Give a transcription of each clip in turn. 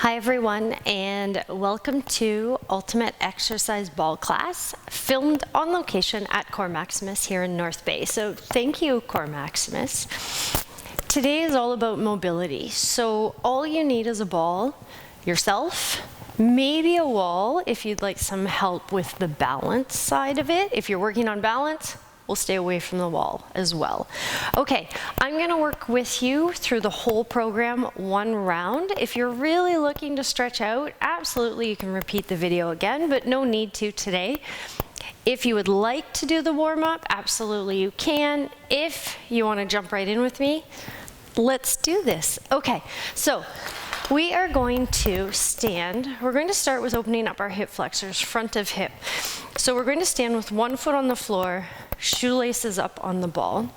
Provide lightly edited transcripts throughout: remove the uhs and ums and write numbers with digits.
Hi everyone, and welcome to Ultimate Exercise Ball Class, filmed on location at Core Maximus here in North Bay. So thank you, Core Maximus. Today is all about mobility. So all you need is a ball, yourself, maybe a wall if you'd like some help with the balance side of it. If you're working on balance, we'll stay away from the wall as well. Okay, I'm gonna work with you through the whole program one round. If you're really looking to stretch out, absolutely you can repeat the video again, but no need to today. If you would like to do the warm-up, absolutely you can. If you wanna jump right in with me, let's do this. Okay, so we are going to stand. We're going to start with opening up our hip flexors, front of hip. So we're going to stand with one foot on the floor, shoelaces up on the ball.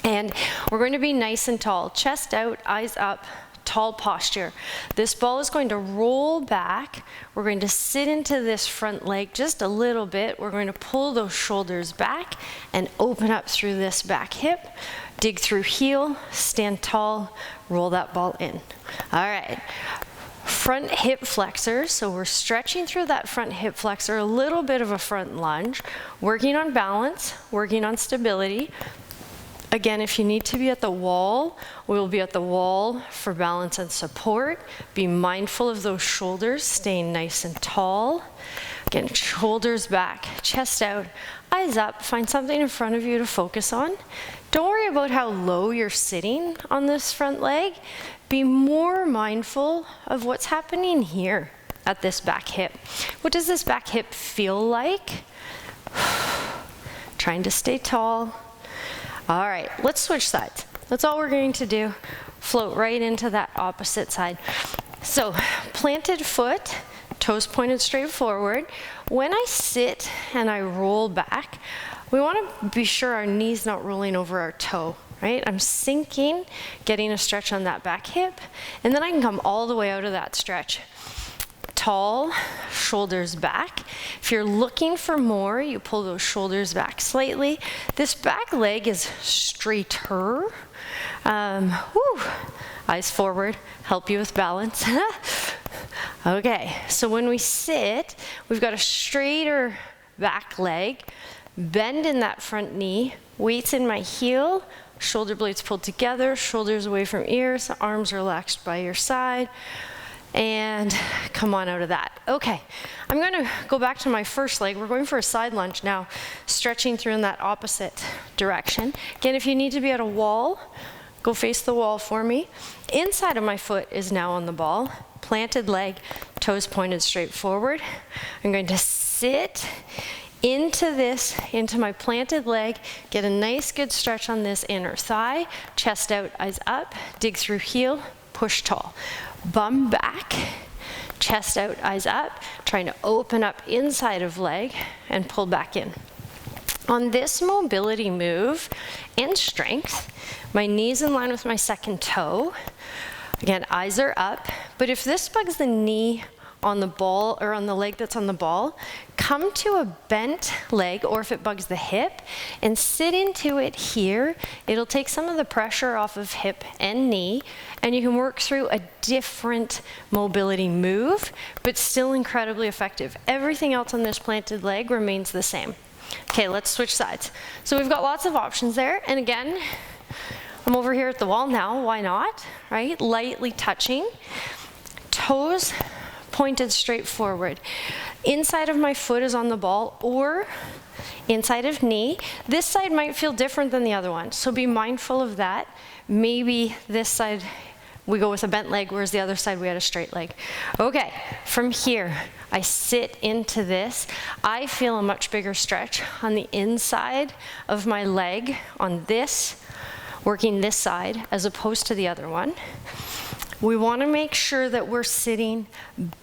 And we're going to be nice and tall, chest out, eyes up, tall posture. This ball is going to roll back. We're going to sit into this front leg just a little bit. We're going to pull those shoulders back and open up through this back hip. Dig through heel, stand tall, roll that ball in. All right. Front hip flexors, so we're stretching through that front hip flexor, a little bit of a front lunge, working on balance, working on stability. Again, if you need to be at the wall, we'll be at the wall for balance and support. Be mindful of those shoulders, staying nice and tall. Again, shoulders back, chest out, eyes up, find something in front of you to focus on. Don't worry about how low you're sitting on this front leg. Be more mindful of what's happening here at this back hip. What does this back hip feel like? Trying to stay tall. All right, let's switch sides. That's all we're going to do. Float right into that opposite side. So, planted foot, toes pointed straight forward. When I sit and I roll back, we want to be sure our knee's not rolling over our toe, right? I'm sinking, getting a stretch on that back hip, and then I can come all the way out of that stretch. Tall, shoulders back. If you're looking for more, you pull those shoulders back slightly. This back leg is straighter. Eyes forward, help you with balance. Okay, so when we sit, we've got a straighter back leg, bend in that front knee, weights in my heel, shoulder blades pulled together, shoulders away from ears, arms relaxed by your side, and come on out of that. Okay, I'm going to go back to my first leg. We're going for a side lunge now, stretching through in that opposite direction. Again, if you need to be at a wall, go face the wall for me. Inside of my foot is now on the ball. Planted leg, toes pointed straight forward. I'm going to sit into my planted leg, get a nice good stretch on this inner thigh, chest out, eyes up, dig through heel, push tall. Bum back, chest out, eyes up, trying to open up inside of leg and pull back in. On this mobility move and strength, my knee's in line with my second toe. Again, eyes are up, but if this bugs the knee on the ball or on the leg that's on the ball, come to a bent leg, or if it bugs the hip, and sit into it here. It'll take some of the pressure off of hip and knee, and you can work through a different mobility move, but still incredibly effective. Everything else on this planted leg remains the same. Okay, let's switch sides. So we've got lots of options there, and again, I'm over here at the wall now, why not, right? Lightly touching, toes pointed straight forward. Inside of my foot is on the ball or inside of knee. This side might feel different than the other one, so be mindful of that. Maybe this side we go with a bent leg, whereas the other side we had a straight leg. Okay, from here, I sit into this. I feel a much bigger stretch on the inside of my leg on this, working this side as opposed to the other one. We want to make sure that we're sitting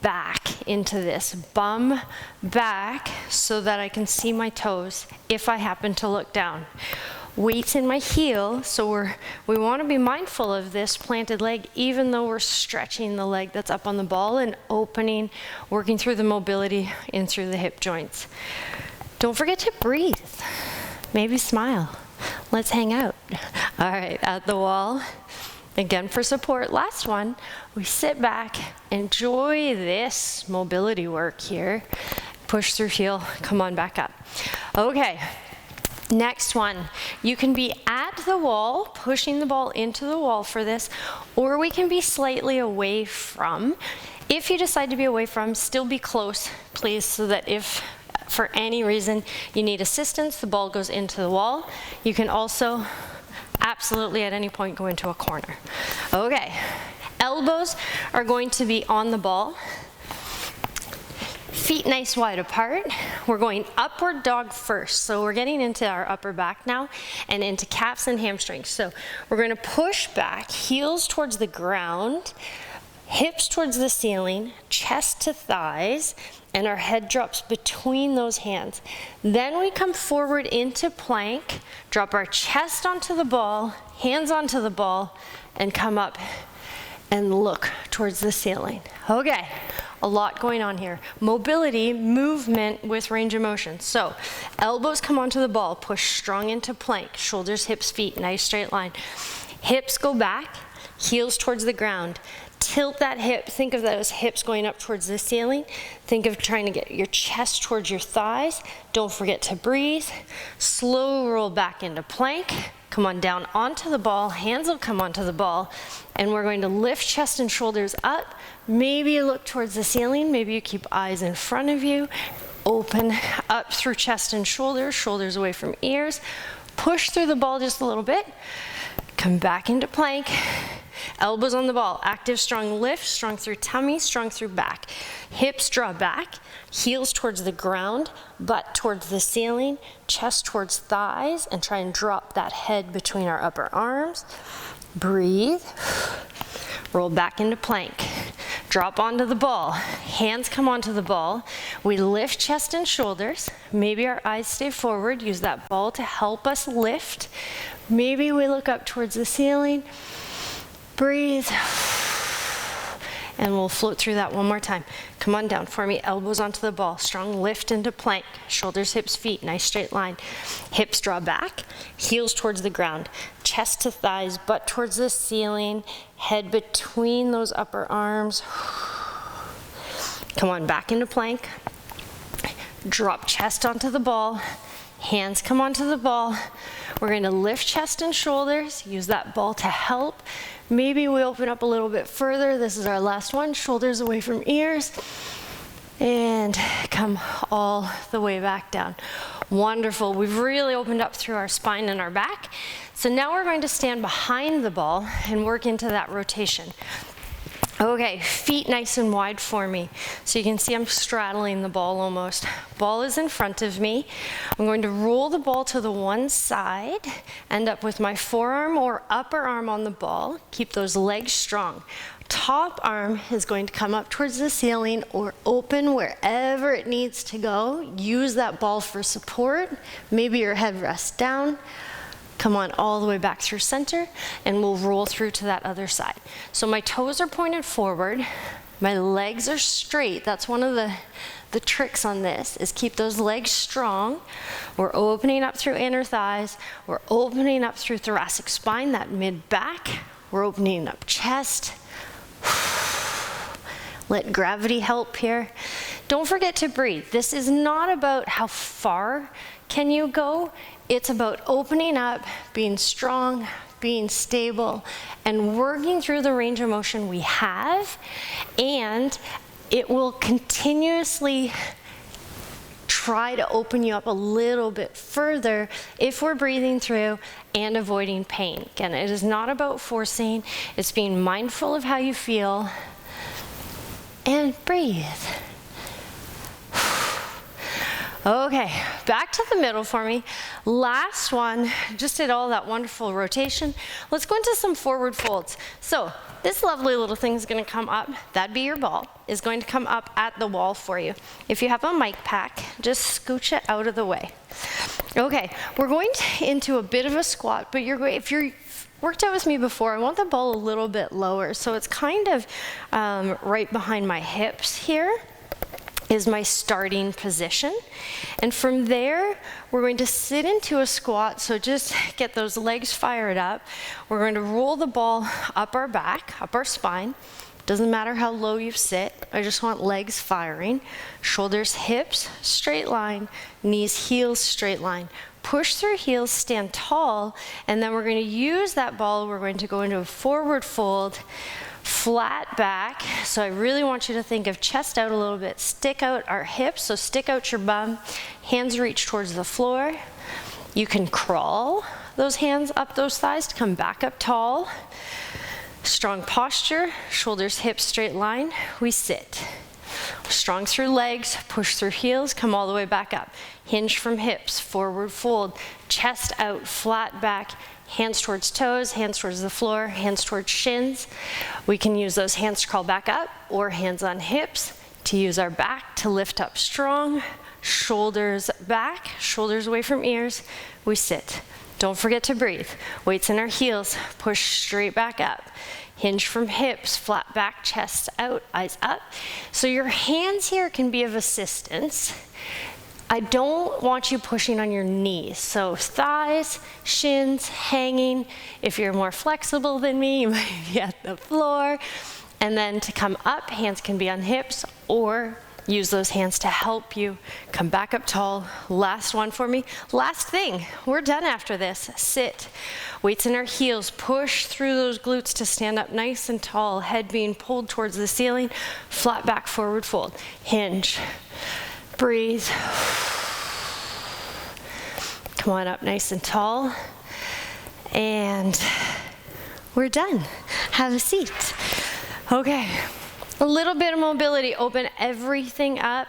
back into this, bum back, so that I can see my toes if I happen to look down. Weights in my heel, so we want to be mindful of this planted leg, even though we're stretching the leg that's up on the ball and opening, working through the mobility in through the hip joints. Don't forget to breathe. Maybe smile. Let's hang out. All right, at the wall. Again, for support, last one, we sit back, enjoy this mobility work here. Push through heel, come on back up. Okay, next one. You can be at the wall, pushing the ball into the wall for this, or we can be slightly away from. If you decide to be away from, still be close, please, so that if for any reason you need assistance, the ball goes into the wall. You can also absolutely at any point go into a corner. Okay, elbows are going to be on the ball. Feet nice wide apart. We're going upward dog first. So we're getting into our upper back now and into calves and hamstrings. So we're going to push back, heels towards the ground, hips towards the ceiling, chest to thighs, and our head drops between those hands. Then we come forward into plank, drop our chest onto the ball, hands onto the ball, and come up and look towards the ceiling. Okay, a lot going on here. Mobility, movement with range of motion. So elbows come onto the ball, push strong into plank, shoulders, hips, feet, nice straight line. Hips go back, heels towards the ground. Tilt that hip, think of those hips going up towards the ceiling. Think of trying to get your chest towards your thighs. Don't forget to breathe. Slow roll back into plank. Come on down onto the ball, hands will come onto the ball, and we're going to lift chest and shoulders up. Maybe you look towards the ceiling, maybe you keep eyes in front of you. Open up through chest and shoulders, shoulders away from ears. Push through the ball just a little bit. Come back into plank. Elbows on the ball, active, strong lift, strong through tummy, strong through back. Hips draw back, heels towards the ground, butt towards the ceiling, chest towards thighs, and try and drop that head between our upper arms. Breathe. Roll back into plank. Drop onto the ball. Hands come onto the ball. We lift chest and shoulders. Maybe our eyes stay forward. Use that ball to help us lift. Maybe we look up towards the ceiling. Breathe, and we'll float through that one more time. Come on down for me, elbows onto the ball, strong lift into plank, shoulders, hips, feet, nice straight line. Hips draw back, heels towards the ground, chest to thighs, butt towards the ceiling, head between those upper arms. Come on, back into plank. Drop chest onto the ball, hands come onto the ball. We're going to lift chest and shoulders, use that ball to help. Maybe we open up a little bit further. This is our last one, shoulders away from ears. And come all the way back down. Wonderful, we've really opened up through our spine and our back. So now we're going to stand behind the ball and work into that rotation. Okay, feet nice and wide for me. So you can see I'm straddling the ball almost. Ball is in front of me. I'm going to roll the ball to the one side, end up with my forearm or upper arm on the ball. Keep those legs strong. Top arm is going to come up towards the ceiling or open wherever it needs to go. Use that ball for support. Maybe your head rests down. Come on all the way back through center, and we'll roll through to that other side. So my toes are pointed forward, my legs are straight. That's one of the tricks on this, is keep those legs strong. We're opening up through inner thighs, we're opening up through thoracic spine, that mid back, we're opening up chest. Let gravity help here. Don't forget to breathe. This is not about how far can you go. It's about opening up, being strong, being stable, and working through the range of motion we have, and it will continuously try to open you up a little bit further if we're breathing through and avoiding pain. Again, it is not about forcing, it's being mindful of how you feel, and breathe. Okay, back to the middle for me. Last one, just did all that wonderful rotation. Let's go into some forward folds. So this lovely little thing is gonna come up, that'd be your ball, is going to come up at the wall for you. If you have a mic pack, just scooch it out of the way. Okay, we're going into a bit of a squat, but if you're worked out with me before, I want the ball a little bit lower, so it's kind of right behind my hips here. is my starting position. And from there, we're going to sit into a squat, so just get those legs fired up. We're going to roll the ball up our back, up our spine. Doesn't matter how low you sit, I just want legs firing. Shoulders, hips, straight line, knees, heels, straight line. Push through heels, stand tall, and then we're going to use that ball, we're going to go into a forward fold, flat back. So I really want you to think of chest out a little bit, stick out our hips, so stick out your bum, hands reach towards the floor. You can crawl those hands up those thighs to come back up tall. Strong posture, shoulders, hips, straight line, we sit. Strong through legs, push through heels, come all the way back up. Hinge from hips, forward fold, chest out, flat back, hands towards toes, hands towards the floor, hands towards shins. We can use those hands to crawl back up or hands on hips to use our back to lift up strong. Shoulders back, shoulders away from ears, we sit. Don't forget to breathe. Weights in our heels, push straight back up. Hinge from hips, flat back, chest out, eyes up. So your hands here can be of assistance. I don't want you pushing on your knees. So thighs, shins, hanging. If you're more flexible than me, you might be at the floor. And then to come up, hands can be on hips or use those hands to help you come back up tall. Last one for me. Last thing, we're done after this. Sit. Weights in our heels. Push through those glutes to stand up nice and tall. Head being pulled towards the ceiling. Flat back, forward fold. Hinge. Breathe. Come on up nice and tall. And we're done. Have a seat. Okay. A little bit of mobility, open everything up.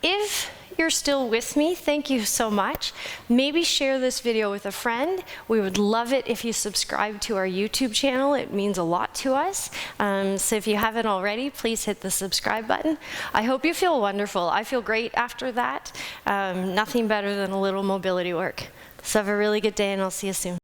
If you're still with me, thank you so much. Maybe share this video with a friend. We would love it if you subscribe to our YouTube channel. It means a lot to us. So if you haven't already, please hit the subscribe button. I hope you feel wonderful. I feel great after that. Nothing better than a little mobility work. So have a really good day, and I'll see you soon.